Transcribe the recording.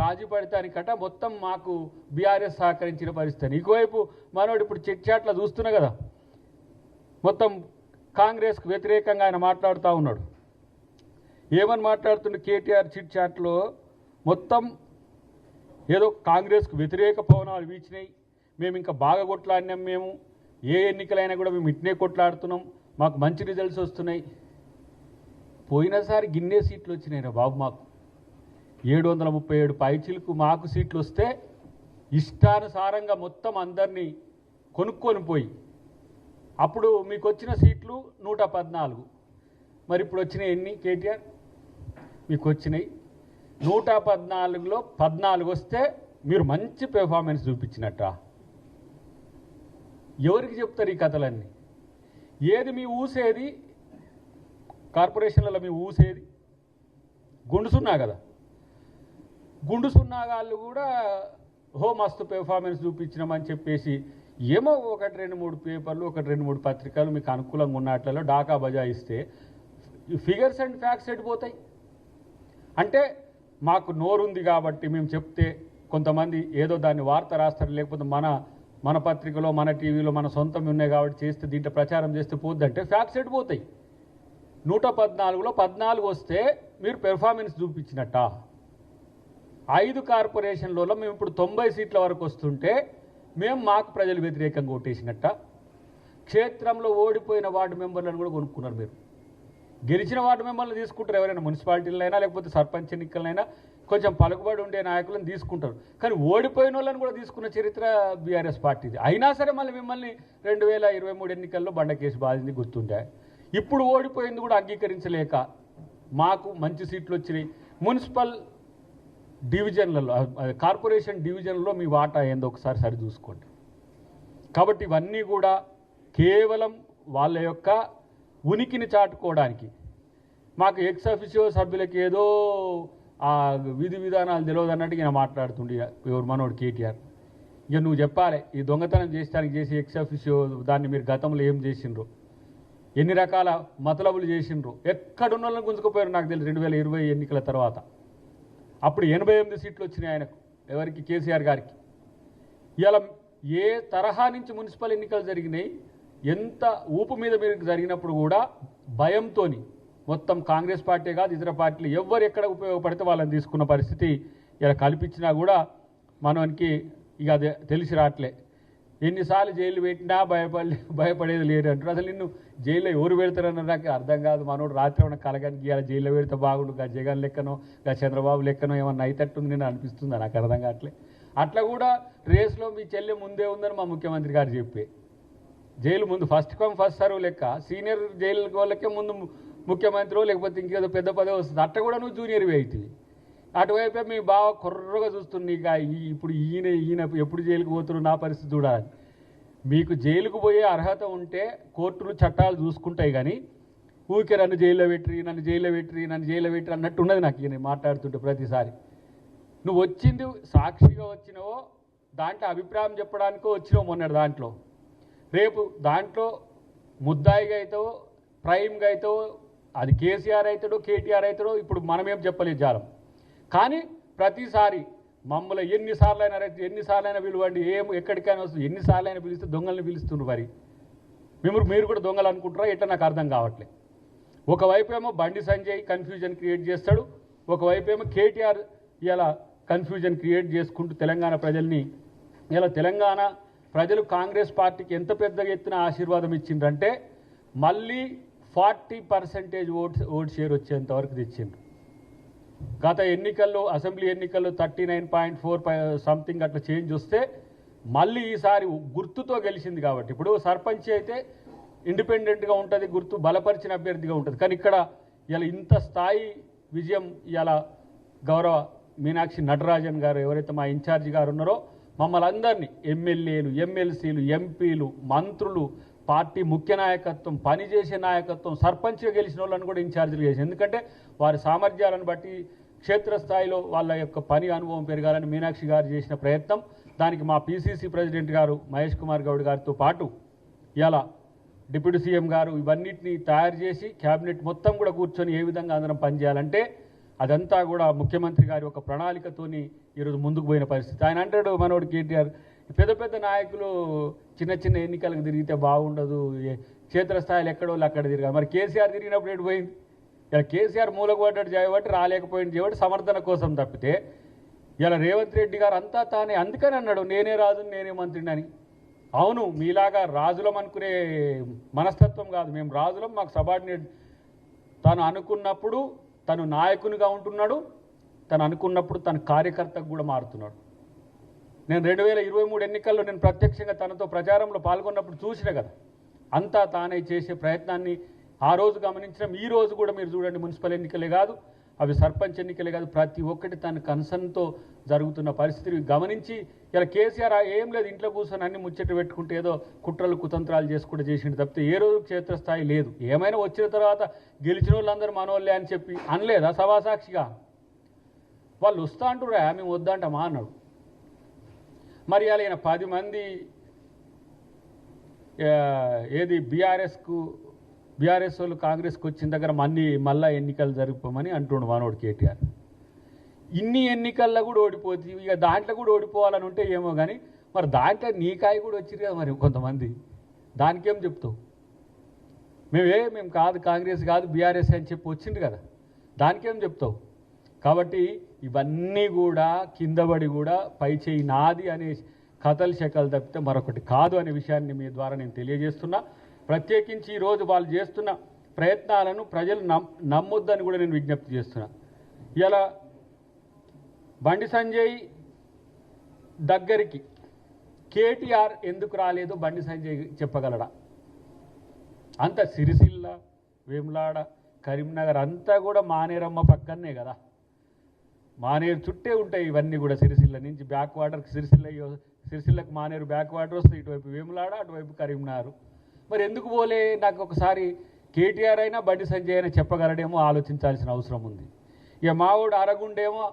రాజీ పడటానికట మొత్తం మాకు బీఆర్ఎస్ సహకరించిన పరిస్థితి. ఇంకోవైపు మనోడు ఇప్పుడు చిట్చాట్ల చూస్తున్నా కదా, మొత్తం కాంగ్రెస్కు వ్యతిరేకంగా ఆయన మాట్లాడుతూ ఉన్నాడు. ఏమని మాట్లాడుతుండే కేటీఆర్ చిట్చాట్లో మొత్తం ఏదో కాంగ్రెస్కు వ్యతిరేక పవనాలు వీచినాయి, మేము ఇంకా బాగా కొట్లాడినాం, మేము ఏ ఎన్నికలైనా కూడా మేము ఇట్నే కొట్లాడుతున్నాం, మాకు మంచి రిజల్ట్స్ వస్తున్నాయి. పోయినసారి గిన్నె సీట్లు వచ్చినాయి బాబు, మాకు 737 పైచిలకు మాకు సీట్లు వస్తే ఇష్టానుసారంగా మొత్తం అందరినీ కొనుక్కొని పోయి అప్పుడు మీకు వచ్చిన సీట్లు 114. మరి ఇప్పుడు వచ్చినాయి ఎన్ని కేటీఆర్? మీకు వచ్చినాయి 114లో 14 వస్తే మీరు మంచి పెర్ఫార్మెన్స్ చూపించినట్ట. ఎవరికి చెప్తారు ఈ కథలన్నీ? ఏది మీ ఊసేది? కార్పొరేషన్లలో మీ ఊసేది గుండు సున్నా కదా. గుండు సున్నా వాళ్ళు కూడా మస్తు పెర్ఫార్మెన్స్ చూపించినామని చెప్పేసి ఏమో 1-2-3 పేపర్లు 1-2-3 పత్రికలు మీకు అనుకూలంగా ఉన్నట్లలో డాకా బజాయిస్తే ఫిగర్స్ అండ్ ఫ్యాక్ట్స్ ఎడిపోతాయి. అంటే మాకు నోరుంది కాబట్టి మేము చెప్తే కొంతమంది ఏదో దాన్ని వార్త రాస్తారు, లేకపోతే మన పత్రికలో మన టీవీలో మన సొంతం ఉన్నాయి కాబట్టి చేస్తే దీంట్లో ప్రచారం చేస్తే పోద్దంటే ఫ్యాక్ట్స్ ఎడిపోతాయి. 114లో 14 వస్తే మీరు పెర్ఫార్మెన్స్ చూపించినట్ట. 5 కార్పొరేషన్లలో మేము ఇప్పుడు 90 సీట్ల వరకు వస్తుంటే మాకు ప్రజలు వ్యతిరేకంగా ఓటేసినట్ట. క్షేత్రంలో ఓడిపోయిన వార్డు మెంబర్లను కూడా కొనుక్కున్నారు మీరు. గెలిచిన వార్డు మెంబర్లను తీసుకుంటారు ఎవరైనా, మున్సిపాలిటీలైనా లేకపోతే సర్పంచ్ ఎన్నికలైనా కొంచెం పలుకుబడి ఉండే నాయకులను తీసుకుంటారు. కానీ ఓడిపోయిన వాళ్ళని కూడా తీసుకున్న చరిత్ర బీఆర్ఎస్ పార్టీది. అయినా సరే మళ్ళీ మిమ్మల్ని 2023 ఎన్నికల్లో బండకేసి బాధింది గుర్తుండే. ఇప్పుడు ఓడిపోయింది కూడా అంగీకరించలేక మాకు మంచి సీట్లు వచ్చినాయి. మున్సిపల్ డివిజన్లలో కార్పొరేషన్ డివిజన్లో మీ వాటా ఏందో ఒకసారి సరి చూసుకోండి. కాబట్టి ఇవన్నీ కూడా కేవలం వాళ్ళ యొక్క ఉనికిని చాటుకోవడానికి, మాకు ఎక్స్ అఫిషియో సభ్యులకి ఏదో ఆ విధి విధానాలు తెలియదు అన్నట్టు ఈయన మాట్లాడుతుండే ఎవరు మనోడు కేటీఆర్. ఇక నువ్వు చెప్పాలి ఈ దొంగతనం చేసడానికి చేసి ఎక్స్ అఫిషియో దాన్ని మీరు గతంలో ఏం చేసిండ్రు, ఎన్ని రకాల మతలబులు చేసిండ్రు, ఎక్కడున్న వాళ్ళని గుంజుకుపోయారు నాకు తెలియదు 2020 ఎన్నికల తర్వాత. అప్పుడు 88 సీట్లు వచ్చినాయి ఆయనకు, ఎవరికి? కేసీఆర్ గారికి. ఇలా ఏ తరహా నుంచి మున్సిపల్ ఎన్నికలు జరిగినాయి, ఎంత ఊపు మీద మీరు జరిగినప్పుడు కూడా భయంతో మొత్తం కాంగ్రెస్ పార్టీ కాదు ఇతర పార్టీలు ఎవరు ఎక్కడ ఉపయోగపడితే వాళ్ళని తీసుకున్న పరిస్థితి ఇలా కల్పించినా కూడా మనకి ఇక అదే తెలిసి రావట్లే. ఎన్నిసార్లు జైలు పెట్టినా భయపడేది లేరు అంటారు. అసలు నిన్ను జైల్లో ఎవరు పెడతారన్న నాకు అర్థం కాదు. మనోడు రాత్రి ఉన్న కలగానికి ఇలా జైల్లో పెడితే బాగుండు, గా జగన్ లెక్కనో గా చంద్రబాబు లెక్కనో ఏమన్నా అయితట్టుంది నేను అనిపిస్తుందా? నాకు అర్థం కావట్లే. అట్లా కూడా రేస్లో మీ చెల్లె ముందే ఉందని మా ముఖ్యమంత్రి గారు చెప్పే, జైలు ముందు ఫస్ట్ కమ్ ఫస్ట్ సర్వ్ లెక్క సీనియర్ జైలు వాళ్ళకే ముందు ముఖ్యమంత్రి లేకపోతే ఇంకేదో పెద్ద పదవి వస్తుంది. అట్లా కూడా నువ్వు జూనియర్వి అవుతుంది. అటువైపే మీ బావ కుర్రగా చూస్తుంది. ఇక ఇప్పుడు ఈయన ఎప్పుడు జైలుకు పోతున్నారు నా పరిస్థితి చూడాలని. మీకు జైలుకు పోయే అర్హత ఉంటే కోర్టులు చట్టాలు చూసుకుంటాయి, కానీ ఊరికే నన్ను జైల్లో పెట్టి నన్ను జైల్లో పెట్టి అన్నట్టు ఉన్నది నాకు ఈయన మాట్లాడుతుంటే ప్రతిసారి. నువ్వు వచ్చింది సాక్షిగా వచ్చినావో దాంట్లో అభిప్రాయం చెప్పడానికో వచ్చినావు మొన్నటి దాంట్లో, రేపు దాంట్లో ముద్దాయిగా అవుతావో ప్రైమ్గా అవుతావో, అది కేసీఆర్ అవుతాడో కేటీఆర్ అవుతాడో ఇప్పుడు మనమేం చెప్పలేదు జాలం. కానీ ప్రతిసారి మమ్మల్ని ఎన్నిసార్లైనా పిలువండి, ఎక్కడికైనా వస్తుంది, ఎన్నిసార్లైనా పిలిస్తే దొంగల్ని పిలుస్తున్నారు. మరి మీరు కూడా దొంగలు అనుకుంటారా ఎట్లా నాకు అర్థం కావట్లేదు. ఒకవైపు ఏమో బండి సంజయ్ కన్ఫ్యూజన్ క్రియేట్ చేస్తాడు, ఒకవైపు ఏమో కేటీఆర్ ఇలా కన్ఫ్యూజన్ క్రియేట్ చేసుకుంటూ తెలంగాణ ప్రజల్ని, ఇలా తెలంగాణ ప్రజలు కాంగ్రెస్ పార్టీకి ఎంత పెద్ద ఎత్తున ఆశీర్వాదం ఇచ్చిండ్రంటే మళ్ళీ 40% ఓట్ షేర్ వచ్చేంతవరకు తెచ్చిండ్రు. గత ఎన్నికల్లో అసెంబ్లీ ఎన్నికల్లో 39.4 సంథింగ్ అట్లా చేంజ్ వస్తే మళ్ళీ ఈసారి గుర్తుతో గెలిచింది. కాబట్టి ఇప్పుడు సర్పంచ్ అయితే ఇండిపెండెంట్గా ఉంటుంది, గుర్తు బలపరిచిన అభ్యర్థిగా ఉంటుంది. కానీ ఇక్కడ ఇలా ఇంత స్థాయి విజయం ఇలా గౌరవ మీనాక్షి నటరాజన్ గారు ఎవరైతే మా ఇన్ఛార్జి గారు ఉన్నారో మమ్మల్ని అందరినీ ఎమ్మెల్యేలు ఎమ్మెల్సీలు ఎంపీలు మంత్రులు పార్టీ ముఖ్య నాయకత్వం పనిచేసే నాయకత్వం సర్పంచ్గా గెలిచిన వాళ్ళని కూడా ఇన్ఛార్జీలు చేసి, ఎందుకంటే వారి సామర్థ్యాలను బట్టి క్షేత్రస్థాయిలో వాళ్ళ యొక్క పని అనుభవం పెరగాలని మీనాక్షి గారు చేసిన ప్రయత్నం. దానికి మా పిసిసి ప్రెసిడెంట్ గారు మహేష్ కుమార్ గౌడ్ గారితో పాటు ఇలా డిప్యూటీ సీఎం గారు ఇవన్నిటిని తయారు చేసి క్యాబినెట్ మొత్తం కూడా కూర్చొని ఏ విధంగా అందరం పనిచేయాలంటే అదంతా కూడా ముఖ్యమంత్రి గారి ఒక ప్రణాళికతోని ఈరోజు ముందుకు పోయిన పరిస్థితి. ఆయన అంటాడు మనోడు కేటీఆర్, పెద్ద పెద్ద నాయకులు చిన్న చిన్న ఎన్నికలకు తిరిగితే బాగుండదు, క్షేత్రస్థాయిలో ఎక్కడో అక్కడ తిరగాలి. మరి కేసీఆర్ తిరిగినప్పుడు ఎటు పోయింది? ఇలా కేసీఆర్ మూలకు పడ్డాడు చేయబట్టి రాలేకపోయింది చేయబట్టి సమర్థన కోసం తప్పితే ఇలా రేవంత్ రెడ్డి గారు అంతా తానే అందుకని అన్నాడు నేనే రాజు నేనే మంత్రిని అని. అవును, మీలాగా రాజులం అనుకునే మనస్తత్వం కాదు, మేము రాజులం, మాకు సబార్డినేట్. తను అనుకున్నప్పుడు తను నాయకునిగా ఉంటున్నాడు, తను అనుకున్నప్పుడు తన కార్యకర్తకు కూడా మారుతున్నాడు. నేను 2023 ఎన్నికల్లో నేను ప్రత్యక్షంగా తనతో ప్రచారంలో పాల్గొన్నప్పుడు చూసిన కదా, అంతా తానే చేసే ప్రయత్నాన్ని ఆ రోజు గమనించడం. ఈ రోజు కూడా మీరు చూడండి, మున్సిపల్ ఎన్నికలే కాదు, అవి సర్పంచ్ ఎన్నికలే కాదు, ప్రతి ఒక్కటి తన కన్సర్న్తో జరుగుతున్న పరిస్థితిని గమనించి ఇలా కేసీఆర్ ఏం లేదు ఇంట్లో కూర్చొని అన్ని ముచ్చట్లు పెట్టుకుంటే ఏదో కుట్రలు కుతంత్రాలు చేసుకుంటూ చేసిండు తప్పితే ఏ రోజు క్షేత్రస్థాయి లేదు. ఏమైనా వచ్చిన తర్వాత గెలిచిన వాళ్ళందరూ మనోళ్ళే అని చెప్పి అనలేదా సభాసాక్షిగా? వాళ్ళు వస్తా అంటురా మేము వద్దంటామా అన్నాడు. మరి అలా ఈయన 10 మంది ఏది బీఆర్ఎస్ వాళ్ళు కాంగ్రెస్కి వచ్చిన దగ్గర మళ్ళా ఎన్నికలు జరుపుకోమని అంటుండు మనోడు కేటీఆర్. ఇన్ని ఎన్నికల్లో కూడా ఓడిపోతుంది, ఇక దాంట్లో కూడా ఓడిపోవాలని ఉంటే ఏమో కానీ మరి దాంట్లో నీకాయ కూడా వచ్చిరు కదా మరి కొంతమంది, దానికేం చెప్తావు? మేము కాదు కాంగ్రెస్ కాదు బీఆర్ఎస్ అని చెప్పి వచ్చింది కదా, దానికేం చెప్తావు? కాబట్టి ఇవన్నీ కూడా కిందపడి కూడా పై చేయి నాది అనే కథలు శకలు తప్పితే మరొకటి కాదు అనే విషయాన్ని మీ ద్వారా నేను తెలియజేస్తున్నా. ప్రత్యేకించి ఈరోజు వాళ్ళు చేస్తున్న ప్రయత్నాలను ప్రజలు నమ్మొద్దని కూడా నేను విజ్ఞప్తి చేస్తున్నా. ఇలా బండి సంజయ్ దగ్గరికి కేటీఆర్ ఎందుకు రాలేదు బండి సంజయ్ చెప్పగలడా? అంత సిరిసిల్ల, వేములాడ, కరీంనగర్ అంతా కూడా మానేరమ్మ పక్కనే కదా, మానేరు చుట్టే ఉంటాయి ఇవన్నీ కూడా. సిరిసిల్ల నుంచి బ్యాక్ వాటర్కి సిరిసిల్లకు మానేరు బ్యాక్ వాటర్ వస్తాయి, ఇటువైపు వేములాడ, అటువైపు కరీంనగర్. మరి ఎందుకు పోలే? నాకు ఒకసారి కేటీఆర్ అయినా బండి సంజయ్ అయినా చెప్పగలడేమో ఆలోచించాల్సిన అవసరం ఉంది. ఇక మావాడు అరగుండేమో